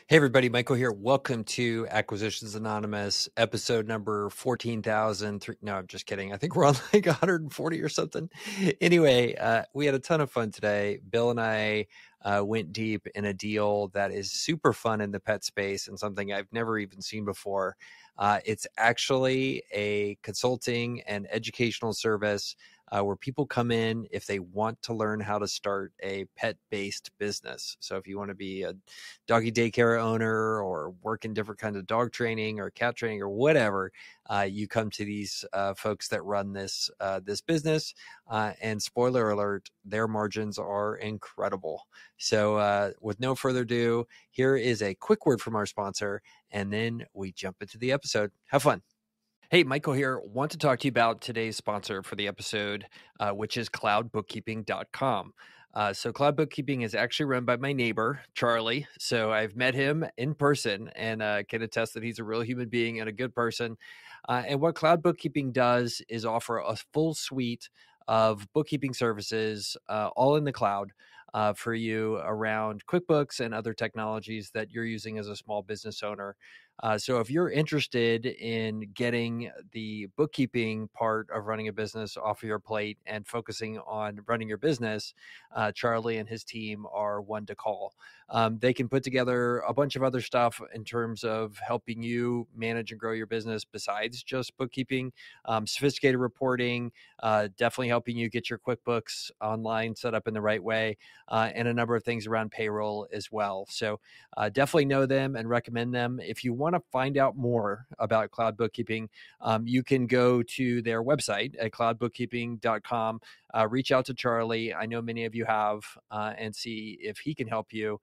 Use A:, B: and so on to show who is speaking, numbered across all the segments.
A: Hey everybody, Michael here. Welcome to Acquisitions Anonymous, episode number 14,000. No, I'm just kidding. I think we're on like 140 or something. Anyway, we had a ton of fun today. Bill and I went deep in a deal that is super fun in the pet space and something I've never even seen before. It's actually a consulting and educational service where people come in if they want to learn how to start a pet-based business. So if you want to be a doggy daycare owner or work in different kinds of dog training or cat training or whatever, you come to these folks that run this business. And spoiler alert, their margins are incredible. So with no further ado, here is a quick word from our sponsor, and then we jump into the episode. Have fun. Hey, Michael here. Want to talk to you about today's sponsor for the episode, which is CloudBookkeeping.com. So Cloud Bookkeeping is actually run by my neighbor, Charlie. So I've met him in person and can attest that he's a real human being and a good person. And what Cloud Bookkeeping does is offer a full suite of bookkeeping services, all in the cloud. For you around QuickBooks and other technologies that you're using as a small business owner. So if you're interested in getting the bookkeeping part of running a business off of your plate and focusing on running your business, Charlie and his team are one to call. They can put together a bunch of other stuff in terms of helping you manage and grow your business besides just bookkeeping, sophisticated reporting, definitely helping you get your QuickBooks online set up in the right way, and a number of things around payroll as well. So definitely know them and recommend them. If you want to find out more about Cloud Bookkeeping, you can go to their website at cloudbookkeeping.com. Reach out to Charlie. I know many of you have, and see if he can help you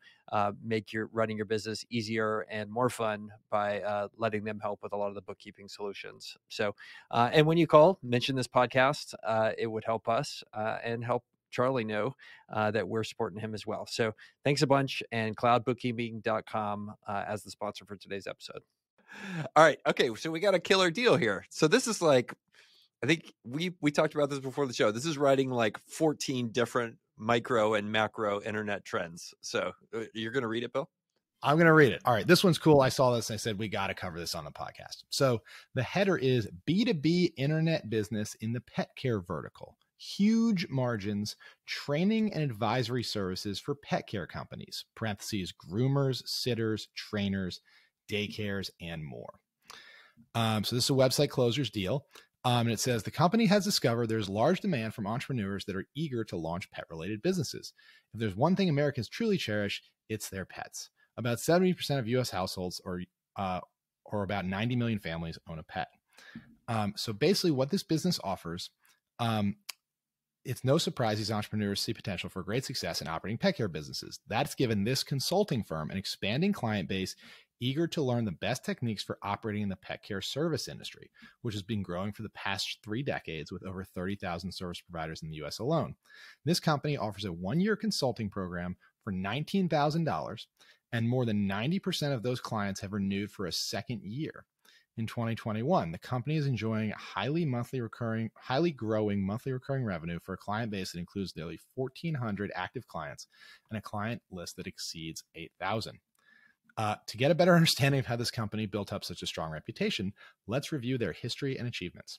A: make your running your business easier and more fun by letting them help with a lot of the bookkeeping solutions. So, and when you call, mention this podcast. It would help us and help Charlie know that we're supporting him as well. So thanks a bunch, and cloudbookkeeping.com as the sponsor for today's episode. All right. Okay. So we got a killer deal here. So this is like, I think we talked about this before the show. This is writing like 14 different micro and macro internet trends. So you're going to read it, Bill?
B: I'm going to read it. All right. This one's cool. I saw this and I said, we got to cover this on the podcast. So the header is B2B Internet Business in the Petcare Vertical. Huge margins, training and advisory services for pet care companies, parentheses, groomers, sitters, trainers, daycares, and more. So this is a website closers deal. And it says the company has discovered there's large demand from entrepreneurs that are eager to launch pet-related businesses. If there's one thing Americans truly cherish, it's their pets. About 70% of U.S. households, or about 90 million families, own a pet. So basically, what this business offers, it's no surprise these entrepreneurs see potential for great success in operating pet care businesses. That's given this consulting firm an expanding client base eager to learn the best techniques for operating in the pet care service industry, which has been growing for the past 3 decades with over 30,000 service providers in the U.S. alone. This company offers a 1-year consulting program for $19,000, and more than 90% of those clients have renewed for a second year. In 2021, the company is enjoying highly growing monthly recurring revenue for a client base that includes nearly 1,400 active clients and a client list that exceeds 8,000. To get a better understanding of how this company built up such a strong reputation, let's review their history and achievements.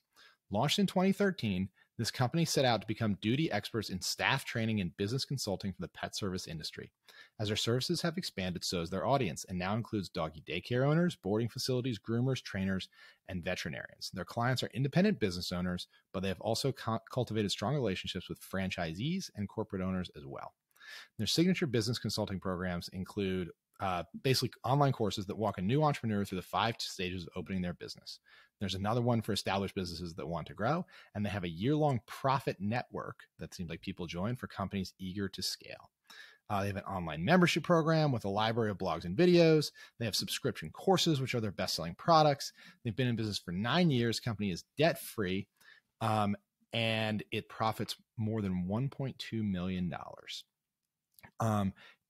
B: Launched in 2013, this company set out to become duty experts in staff training and business consulting for the pet service industry. As their services have expanded, so has their audience, and now includes doggy daycare owners, boarding facilities, groomers, trainers, and veterinarians. Their clients are independent business owners, but they have also cultivated strong relationships with franchisees and corporate owners as well. Their signature business consulting programs include basically online courses that walk a new entrepreneur through the 5 stages of opening their business. There's another one for established businesses that want to grow, and they have a year-long profit network that seems like people join for companies eager to scale. They have an online membership program with a library of blogs and videos. They have subscription courses, which are their best-selling products. They've been in business for 9 years. Company is debt-free, and it profits more than $1.2 million.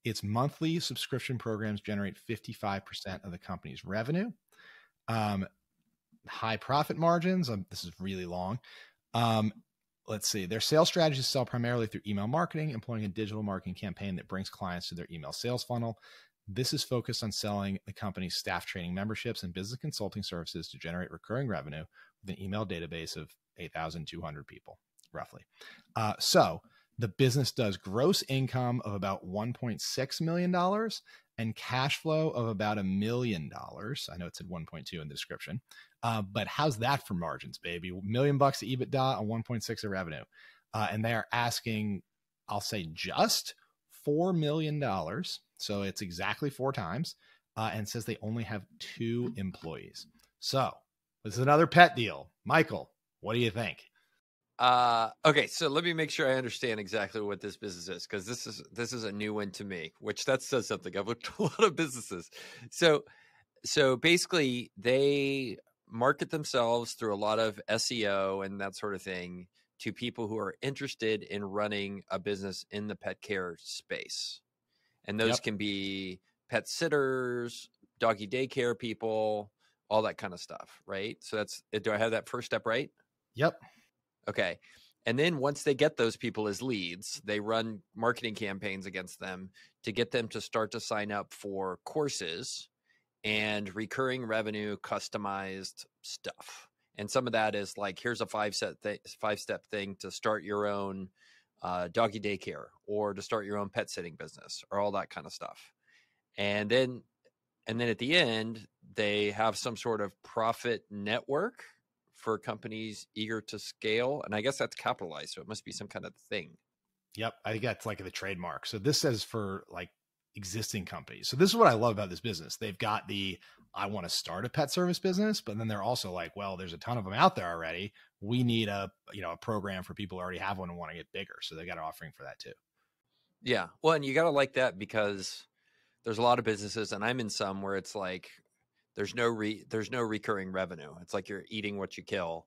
B: Its monthly subscription programs generate 55% of the company's revenue. High profit margins. This is really long. Let's see. Their sales strategies sell primarily through email marketing, employing a digital marketing campaign that brings clients to their email sales funnel. This is focused on selling the company's staff training memberships and business consulting services to generate recurring revenue with an email database of 8,200 people, roughly. So the business does gross income of about $1.6 million and cash flow of about $1 million. I know it said 1.2 in the description, but how's that for margins, baby? $1 million of EBITDA on 1.6 of revenue. And they are asking, I'll say just $4 million. So it's exactly 4 times, and says they only have 2 employees. So this is another pet deal. Michael, what do you think?
A: Okay, so let me make sure I understand exactly what this business is, because this is a new one to me, which that says something. I've looked at a lot of businesses. So basically they market themselves through a lot of SEO and that sort of thing to people who are interested in running a business in the pet care space. And those can be pet sitters, doggy daycare people, all that kind of stuff, right? So do I have that first step right?
B: Yep.
A: Okay. And then once they get those people as leads, they run marketing campaigns against them to get them to start to sign up for courses and recurring revenue, customized stuff. And some of that is like, here's a 5-step thing to start your own doggy daycare, or to start your own pet sitting business, or all that kind of stuff. And then at the end, they have some sort of profit network for companies eager to scale. And I guess that's capitalized, so it must be some kind of thing.
B: Yep. I think that's like the trademark. So this says for like existing companies. So this is what I love about this business. They've got I want to start a pet service business, but then they're also like, well, there's a ton of them out there already. We need a program for people who already have one and want to get bigger. So they got an offering for that too.
A: Yeah. Well, and you got to like that, because there's a lot of businesses, and I'm in some, where it's like, there's no recurring revenue. It's like you're eating what you kill,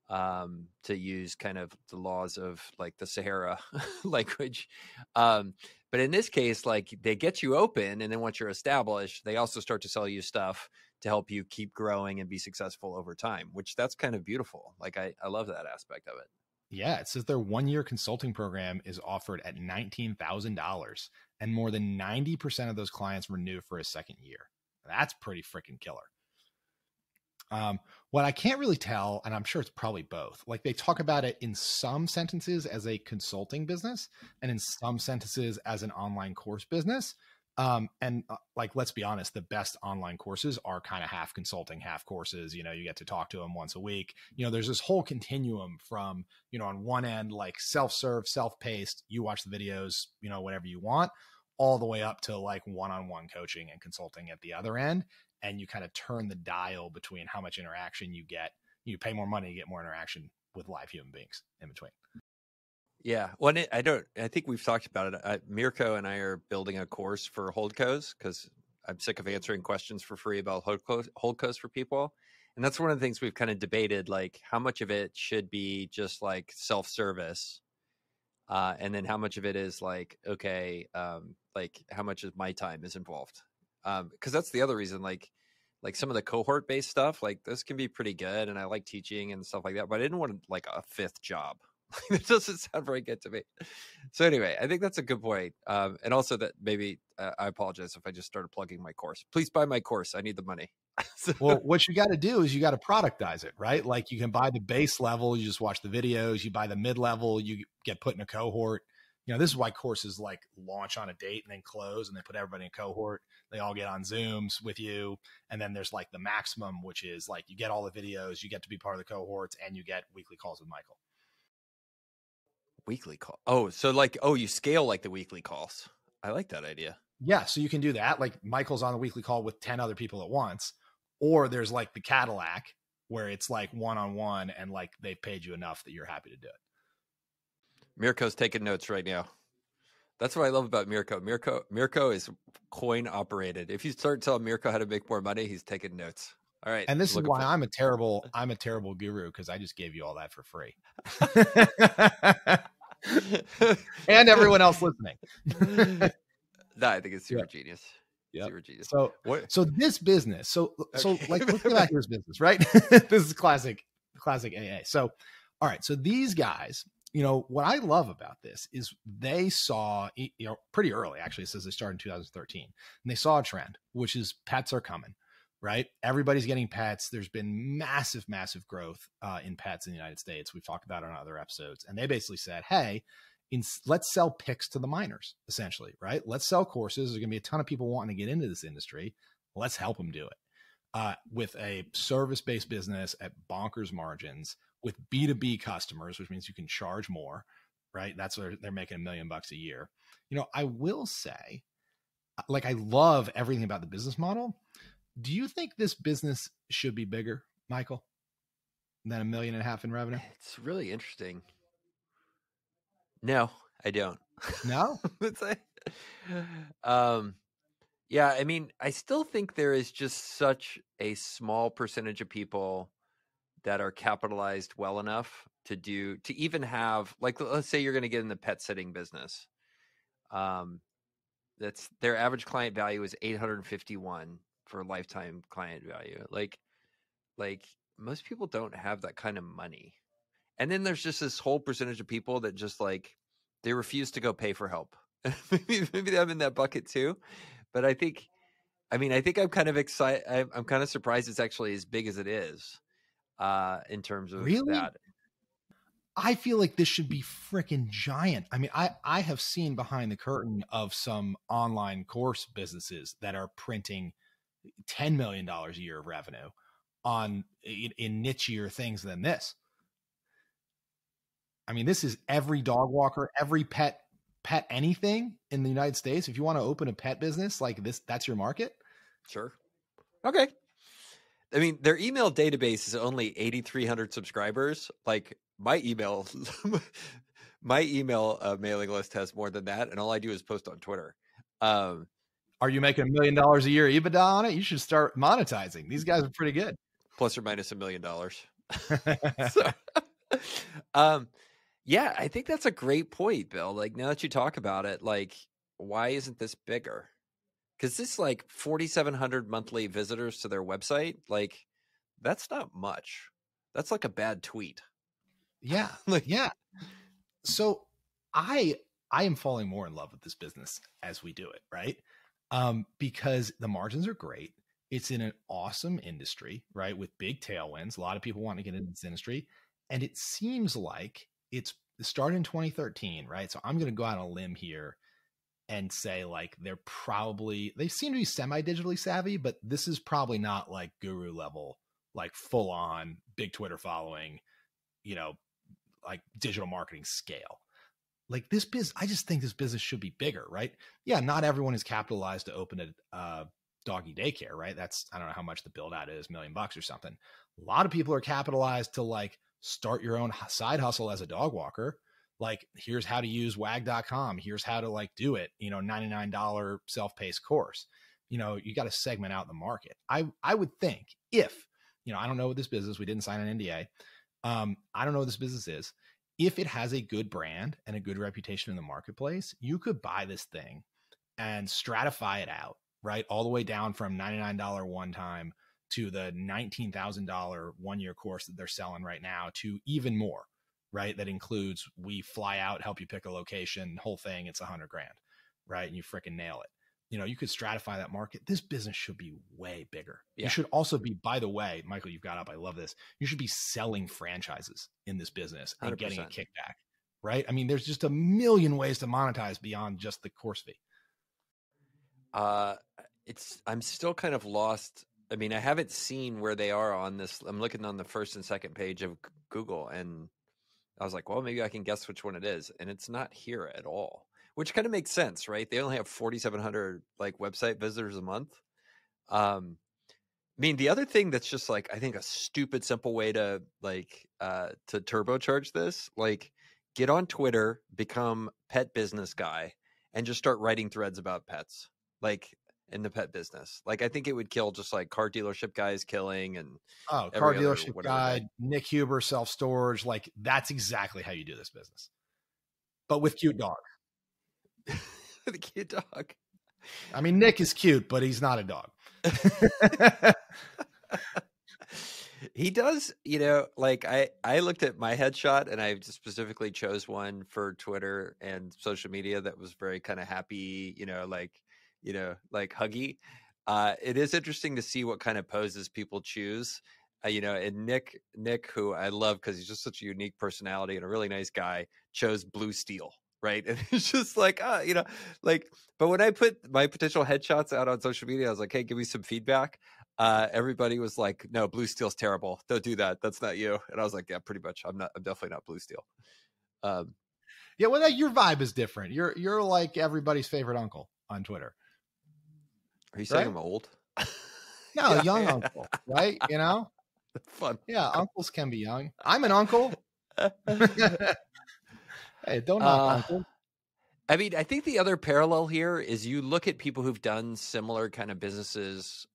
A: to use kind of the laws of like the Sahara language. But in this case, like, they get you open, and then once you're established, they also start to sell you stuff to help you keep growing and be successful over time, which that's kind of beautiful. Like, I love that aspect of it.
B: Yeah. It says their 1-year consulting program is offered at $19,000, and more than 90% of those clients renew for a second year. That's pretty freaking killer. What I can't really tell, and I'm sure it's probably both, like they talk about it in some sentences as a consulting business and in some sentences as an online course business. Like, let's be honest, the best online courses are kind of half consulting, half courses. You get to talk to them once a week. There's this whole continuum from, on one end, like self-serve, self-paced, you watch the videos, whenever you want, all the way up to like one-on-one coaching and consulting at the other end. And you kind of turn the dial between how much interaction you get. You pay more money, you get more interaction with live human beings in between.
A: Yeah. Well, I think we've talked about it. Mirko and I are building a course for holdcos, because I'm sick of answering questions for free about holdcos for people. And that's one of the things we've kind of debated, like how much of it should be just like self-service. And then how much of it is like, okay, like how much of my time is involved? Because that's the other reason, like some of the cohort based stuff, like this can be pretty good, and I like teaching and stuff like that, but I didn't want like a 5th job. It doesn't sound very good to me. So anyway, I think that's a good point. And also that maybe I apologize if I just started plugging my course. Please buy my course. I need the money.
B: Well, what you got to do is you got to productize it, right? Like you can buy the base level, you just watch the videos. You buy the mid level, you get put in a cohort. This is why courses like launch on a date and then close, and they put everybody in a cohort. They all get on Zooms with you. And then there's like the maximum, which is like you get all the videos, you get to be part of the cohorts, and you get weekly calls with Michael.
A: Weekly call. Oh, so like, you scale like the weekly calls. I like that idea.
B: Yeah. So you can do that. Like Michael's on the weekly call with 10 other people at once, or there's like the Cadillac where it's like one-on-one and like they've paid you enough that you're happy to do it.
A: Mirko's taking notes right now. That's what I love about Mirko. Mirko is coin operated. If you start telling Mirko how to make more money, he's taking notes. All right.
B: And this is why I'm a terrible guru, because I just gave you all that for free. And everyone else listening.
A: No, I think it's super genius.
B: Yep.
A: Super genius.
B: So this business, so like let's get back to this business, right? This is classic AA. So all right, so these guys what I love about this is they saw, pretty early, actually, it says they started in 2013, and they saw a trend, which is pets are coming, right? Everybody's getting pets. There's been massive, massive growth in pets in the United States. We've talked about it on other episodes. And they basically said, hey, let's sell picks to the minors, essentially, right? Let's sell courses. There's going to be a ton of people wanting to get into this industry. Let's help them do it with a service-based business at bonkers margins with B2B customers, which means you can charge more, right? That's where they're making $1 million a year. I will say, like, I love everything about the business model. Do you think this business should be bigger, Michael, than $1.5 million in revenue?
A: It's really interesting. No, I don't.
B: No?
A: Yeah, I mean, I still think there is just such a small percentage of people that are capitalized well enough to even have, like, let's say you're going to get in the pet sitting business. That's their average client value is 851 for lifetime client value. Like most people don't have that kind of money. And then there's just this whole percentage of people that just like, they refuse to go pay for help. maybe I'm in that bucket too. But I think I'm kind of excited. I'm kind of surprised it's actually as big as it is in terms of that.
B: I feel like this should be freaking giant. I mean, I have seen behind the curtain of some online course businesses that are printing $10 million a year of revenue in nichier things than this. I mean, this is every dog walker, every pet anything in the United States. If you want to open a pet business like this, that's your market.
A: Sure. Okay. I mean, their email database is only 8,300 subscribers. Like my email mailing list has more than that. And all I do is post on Twitter.
B: Are you making $1 million a year EBITDA on it? You should start monetizing. These guys are pretty good.
A: Plus or minus $1 million. Yeah, I think that's a great point, Bill. Like, now that you talk about it, like, why isn't this bigger? Because this, like, 4,700 monthly visitors to their website, like, that's not much. That's like a bad tweet.
B: Yeah. Yeah. So I am falling more in love with this business as we do it, right? Because the margins are great. It's in an awesome industry, right? With big tailwinds. A lot of people want to get into this industry. And it seems like it started in 2013, right? So I'm going to go out on a limb here and say, like, they seem to be semi-digitally savvy, but this is probably not like guru level, like full on big Twitter following, like digital marketing scale. Like this business, I just think this business should be bigger, right? Yeah, not everyone is capitalized to open a doggy daycare, right? I don't know how much the build out is, $1 million or something. A lot of people are capitalized to like start your own side hustle as a dog walker. Like, here's how to use wag.com. Here's how to like do it, $99 self-paced course. You got to segment out the market. I would think if, I don't know what this business, we didn't sign an NDA. I don't know what this business is. If it has a good brand and a good reputation in the marketplace, you could buy this thing and stratify it out, right? All the way down from $99 one time to the $19,000 one-year course that they're selling right now to even more, right? That includes, we fly out, help you pick a location, whole thing, it's $100,000, right? And you freaking nail it. You could stratify that market. This business should be way bigger. Yeah. You should also be, by the way, Michael, you've got up, I love this. You should be selling franchises in this business and 100%. Getting a kickback, right? I mean, there's just a million ways to monetize beyond just the course fee.
A: I'm still kind of lost. I mean, I haven't seen where they are on this. I'm looking on the first and second page of Google, and I was like, well, maybe I can guess which one it is. And it's not here at all. Which kind of makes sense, right? They only have 4,700 like website visitors a month. I mean, the other thing that's just like, I think a stupid simple way to like to turbocharge this, like get on Twitter, become pet business guy, and just start writing threads about pets, like in the pet business. Like I think it would kill just like car dealership guys killing and
B: car dealership guy, Nick Huber, self-storage. Like that's exactly how you do this business, but with cute dogs.
A: The cute dog.
B: I mean, Nick is cute, but he's not a dog.
A: He does, like I looked at my headshot and I just specifically chose one for Twitter and social media that was very kind of happy, like huggy. It is interesting to see what kind of poses people choose. And Nick, who I love because he's just such a unique personality and a really nice guy, chose blue steel, right? And it's just like, but when I put my potential headshots out on social media, I was like, hey, give me some feedback. Everybody was like, no, blue steel's terrible. Don't do that. That's not you. And I was like, yeah, pretty much. I'm definitely not blue steel.
B: Yeah, well, your vibe is different. You're like everybody's favorite uncle on Twitter.
A: Are you saying I'm old?
B: No,
A: Yeah,
B: young
A: yeah.
B: uncle, right?
A: Fun.
B: Yeah, uncles can be young. I'm an uncle. Hey, don't knock uncle.
A: I mean, I think the other parallel here is you look at people who've done similar kind of businesses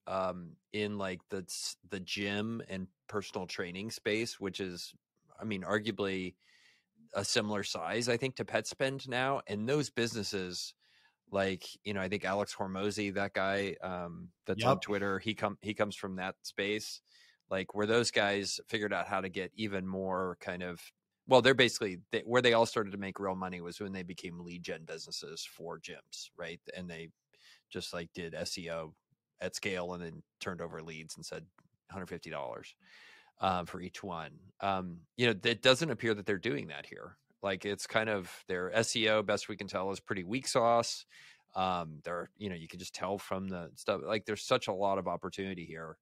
A: in like the gym and personal training space, which is, I mean, arguably a similar size, I think, to PetSpend now. And those businesses, like, I think Alex Hormozy, that guy that's on Twitter, he comes from that space, like where those guys figured out how to get even more kind of, well, they're basically where they all started to make real money was when they became lead gen businesses for gyms, right? And they just like did SEO at scale and then turned over leads and said $150 for each one. It doesn't appear that they're doing that here. Like it's kind of their SEO, best we can tell, is pretty weak sauce. They're, you can just tell from the stuff, like there's such a lot of opportunity here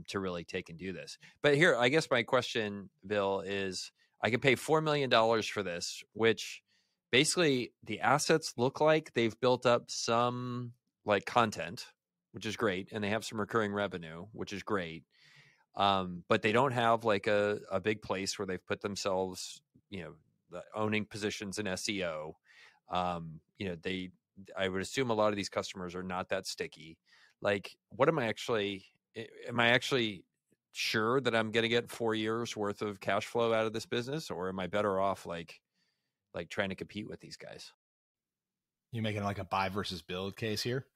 A: to really take and do this. But here, I guess my question, Bill, is I can pay $4 million for this, which basically the assets look like they've built up some like content, which is great. And they have some recurring revenue, which is great. But they don't have like a big place where they've put themselves, owning positions in SEO. I would assume a lot of these customers are not that sticky. Like, what am I actually sure that I'm going to get 4 years worth of cash flow out of this business, or am I better off like trying to compete with these guys?
B: You making like a buy versus build case here?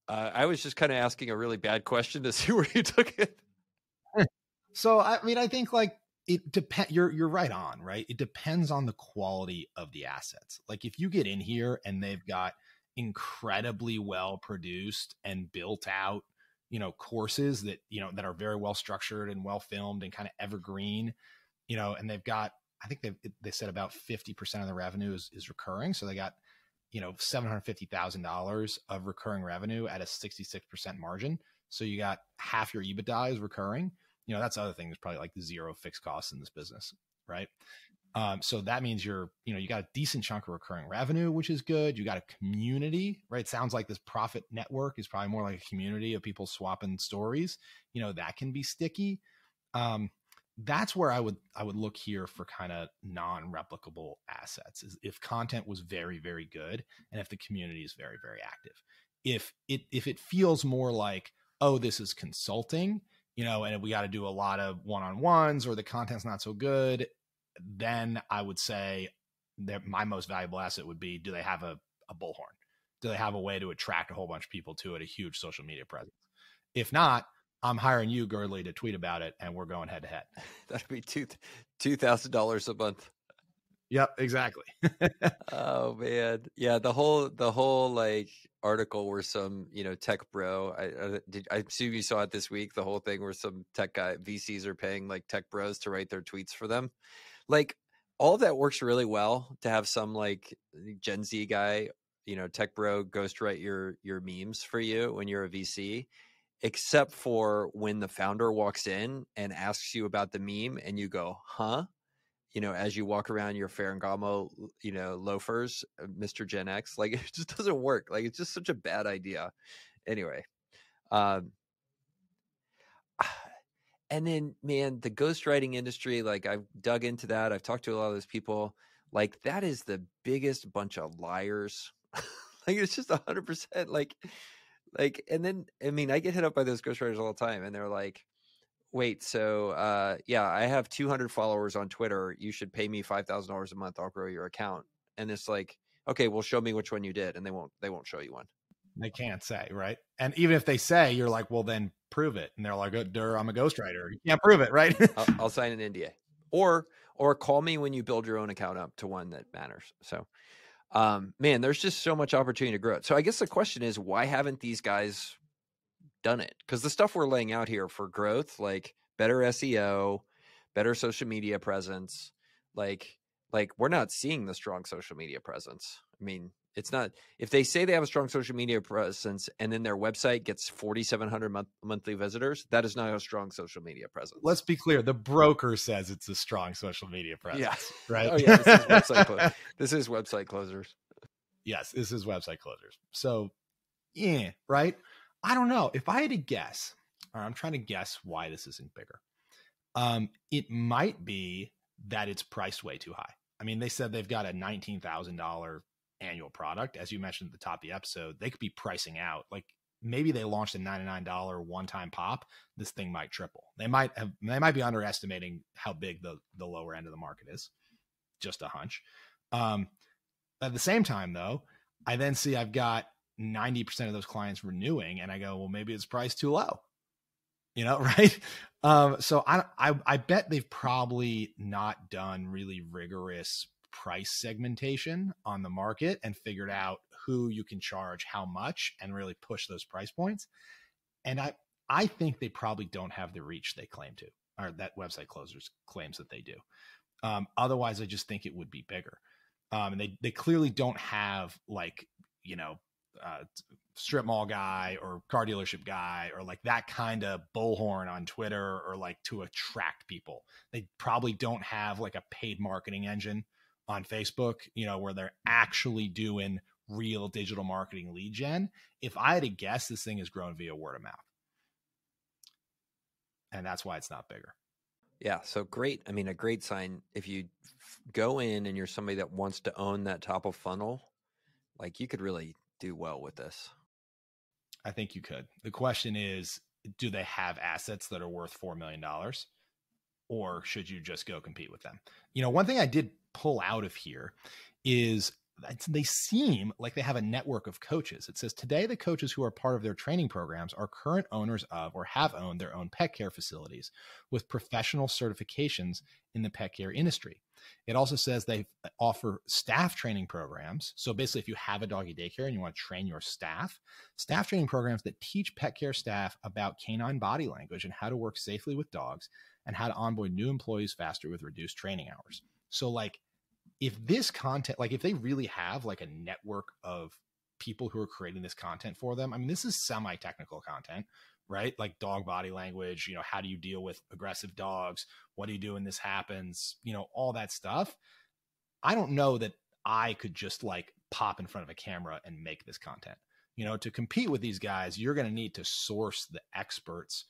A: I was just kind of asking a really bad question to see where you took it.
B: So, I mean, I think like it depends. You're right on, right? It depends on the quality of the assets. Like if you get in here and they've got incredibly well produced and built out, courses that, that are very well structured and well filmed and kind of evergreen, and they've got, I think they said about 50% of the revenue is recurring. So they got, $750,000 of recurring revenue at a 66% margin. So you got half your EBITDA is recurring. That's the other thing. There's probably like 0 fixed costs in this business, right? So that means you got a decent chunk of recurring revenue, which is good. You got a community, right? It sounds like this profit network is probably more like a community of people swapping stories. That can be sticky. That's where I would look here for kind of non-replicable assets, is if content was very, very good and if the community is very, very active. If it feels more like, oh, this is consulting, and we got to do a lot of one-on-ones, or the content's not so good, then I would say that my most valuable asset would be, do they have a bullhorn? Do they have a way to attract a whole bunch of people to it, a huge social media presence? If not, I'm hiring you, Girdley, to tweet about it, and we're going head to head.
A: That'd be $2,000 a month.
B: Yep, exactly.
A: Oh man, yeah. The whole like article where some tech bro. I assume you saw it this week. The whole thing where some tech guy VCs are paying like tech bros to write their tweets for them. Like all of that works really well to have some like Gen Z guy, tech bro ghostwrite your memes for you when you're a VC. Except for when the founder walks in and asks you about the meme and you go, huh? As you walk around your Ferragamo, loafers, Mr. Gen X, like it just doesn't work. Like it's just such a bad idea. Anyway. And then, man, the ghostwriting industry, like I've dug into that. I've talked to a lot of those people. Like that is the biggest bunch of liars. Like it's just 100% like, and then, I mean, I get hit up by those ghostwriters all the time and they're like, wait, so, yeah, I have 200 followers on Twitter. You should pay me $5,000 a month. I'll grow your account. And it's like, okay, well, show me which one you did. And they won't show you one.
B: They can't say, right? And even if they say, you're like, well, then prove it. And they're like, I'm a ghostwriter. You can't prove it, right?
A: I'll sign an NDA. Or call me when you build your own account up to one that matters. So, man, there's just so much opportunity to grow it. So I guess the question is, why haven't these guys done it? Because the stuff we're laying out here for growth, like better SEO, better social media presence, like we're not seeing the strong social media presence. I mean, it's not, if they say they have a strong social media presence and then their website gets 4,700 monthly visitors, that is not a strong social media presence.
B: Let's be clear. The broker says it's a strong social media presence,
A: yeah.
B: right?
A: Oh yeah, this is website closers.
B: Yes, this is website closers. So, yeah, right? I don't know. If I had to guess, or I'm trying to guess why this isn't bigger. It might be that it's priced way too high. I mean, they said they've got a $19,000 annual product. As you mentioned at the top of the episode, they could be pricing out. Like maybe they launched a $99 one-time pop. This thing might triple. They might be underestimating how big the lower end of the market is. Just a hunch. At the same time, though, I then see I've got 90% of those clients renewing, and I go, well, maybe it's priced too low. Right? So I bet they've probably not done really rigorous price segmentation on the market and figured out who you can charge how much and really push those price points. And I think they probably don't have the reach they claim to, or that Website Closers claims that they do. Otherwise, I just think it would be bigger. And they clearly don't have strip mall guy or car dealership guy or like that kind of bullhorn on Twitter or like to attract people. They probably don't have like a paid marketing engine on Facebook, where they're actually doing real digital marketing lead gen. If I had to guess, this thing has grown via word of mouth. And that's why it's not bigger.
A: Yeah. So great. I mean, a great sign. If you go in and you're somebody that wants to own that top of funnel, like you could really do well with this.
B: I think you could. The question is, do they have assets that are worth $4 million, or should you just go compete with them? One thing I did pull out of here is they seem like they have a network of coaches. It says today, the coaches who are part of their training programs are current owners of or have owned their own pet care facilities with professional certifications in the pet care industry. It also says they offer staff training programs. So basically, if you have a doggy daycare and you want to train your staff training programs that teach pet care staff about canine body language and how to work safely with dogs and how to onboard new employees faster with reduced training hours. So like, if this content, like if they really have like a network of people who are creating this content for them, I mean, this is semi-technical content, right? Like dog body language, how do you deal with aggressive dogs? What do you do when this happens? All that stuff. I don't know that I could just like pop in front of a camera and make this content. To compete with these guys, you're going to need to source the experts,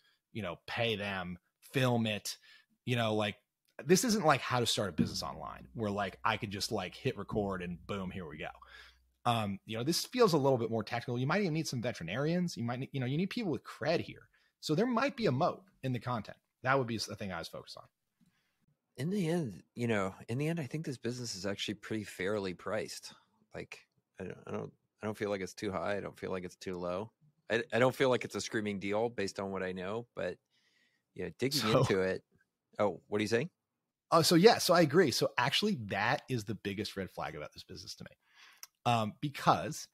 B: pay them, film it, like, this isn't like how to start a business online where like I could just like hit record and boom, here we go. This feels a little bit more technical. You might even need some veterinarians. You might, you need people with cred here. So there might be a moat in the content. That would be the thing I was focused on.
A: In the end, I think this business is actually pretty fairly priced. Like, I don't feel like it's too high. I don't feel like it's too low. I don't feel like it's a screaming deal based on what I know, but digging into it. Oh, what are you saying?
B: Oh, so yeah, so I agree. So actually that is the biggest red flag about this business to me. Because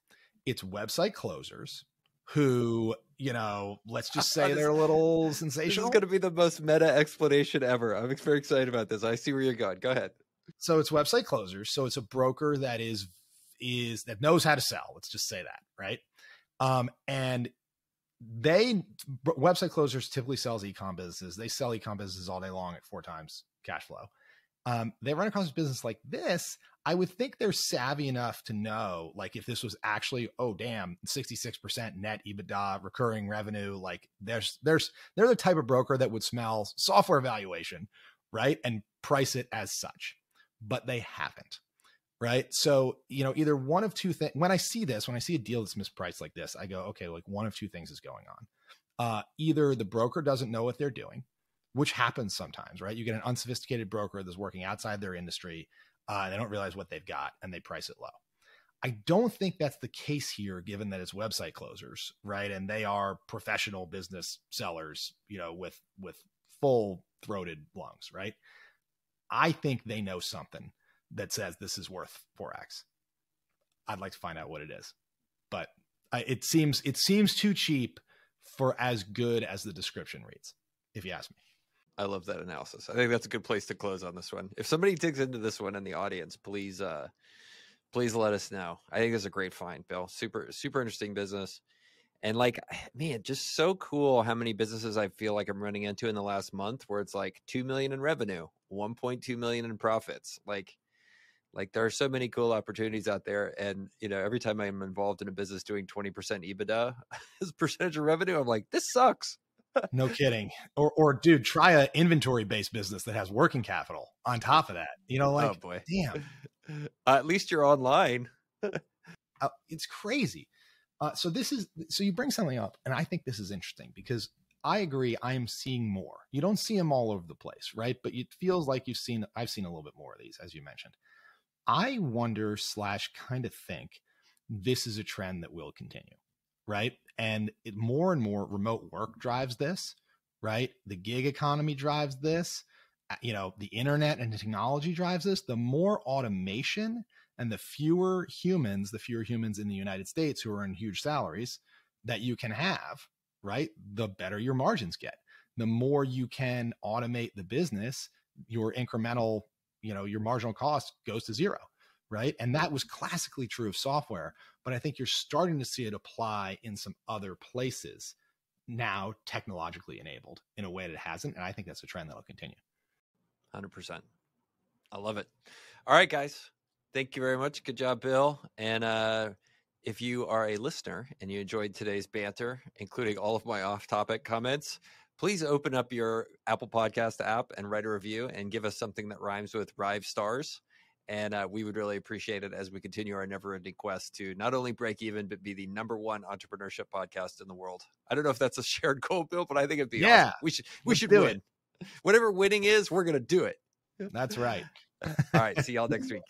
B: it's website closers who, let's just say they're a little sensational.
A: This is going to be the most meta explanation ever. I'm very excited about this. I see where you're going. Go ahead.
B: So it's website closers. So it's a broker that that knows how to sell. Let's just say that, right? And website closers typically sells e-com businesses. They sell e-com businesses all day long at 4 times cash flow. They run across a business like this. I would think they're savvy enough to know, like, if this was actually, oh damn, 66% net EBITDA recurring revenue, like they're the type of broker that would smell software valuation, right, and price it as such, but they haven't. Right. So, either one of two things. When I see a deal that's mispriced like this, I go, okay, like one of two things is going on. Either the broker doesn't know what they're doing, which happens sometimes, right? You get an unsophisticated broker that's working outside their industry. They don't realize what they've got and they price it low. I don't think that's the case here, given that it's website closers, right? And they are professional business sellers, with full throated lungs, right? I think they know something that says this is worth 4x. I'd like to find out what it is, but it seems too cheap for as good as the description reads, if you ask me.
A: I love that analysis. I think that's a good place to close on this one. If somebody digs into this one in the audience, please let us know. I think it's a great find, Bill. Super, super interesting business. And like, man, just so cool how many businesses I feel like I'm running into in the last month where it's like 2 million in revenue, 1.2 million in profits. Like there are so many cool opportunities out there. And, every time I'm involved in a business doing 20% EBITDA as a percentage of revenue, I'm like, this sucks.
B: No kidding. Or dude, try an inventory-based business that has working capital on top of that.
A: Oh boy.
B: Damn.
A: At least you're online.
B: It's crazy. So you bring something up, and I think this is interesting because I agree. I am seeing more. You don't see them all over the place, right? But it feels like I've seen a little bit more of these, as you mentioned. I wonder / kind of think this is a trend that will continue, right? And more and more remote work drives this, right? The gig economy drives this. The internet and technology drives this. The more automation and the fewer humans in the United States who are in huge salaries that you can have, right? The better your margins get. The more you can automate the business, your incremental, your marginal cost goes to zero, right? And that was classically true of software, but I think you're starting to see it apply in some other places now, technologically enabled in a way that it hasn't. And I think that's a trend that'll continue.
A: 100%. I love it. All right, guys. Thank you very much. Good job, Bill. And if you are a listener and you enjoyed today's banter, including all of my off-topic comments, please open up your Apple Podcast app and write a review and give us something that rhymes with 5 stars. And we would really appreciate it as we continue our never-ending quest to not only break even, but be the #1 entrepreneurship podcast in the world. I don't know if that's a shared goal, Bill, but I think it'd be awesome. We should win. Whatever winning is, we're going to do it.
B: That's right.
A: All right. See y'all next week.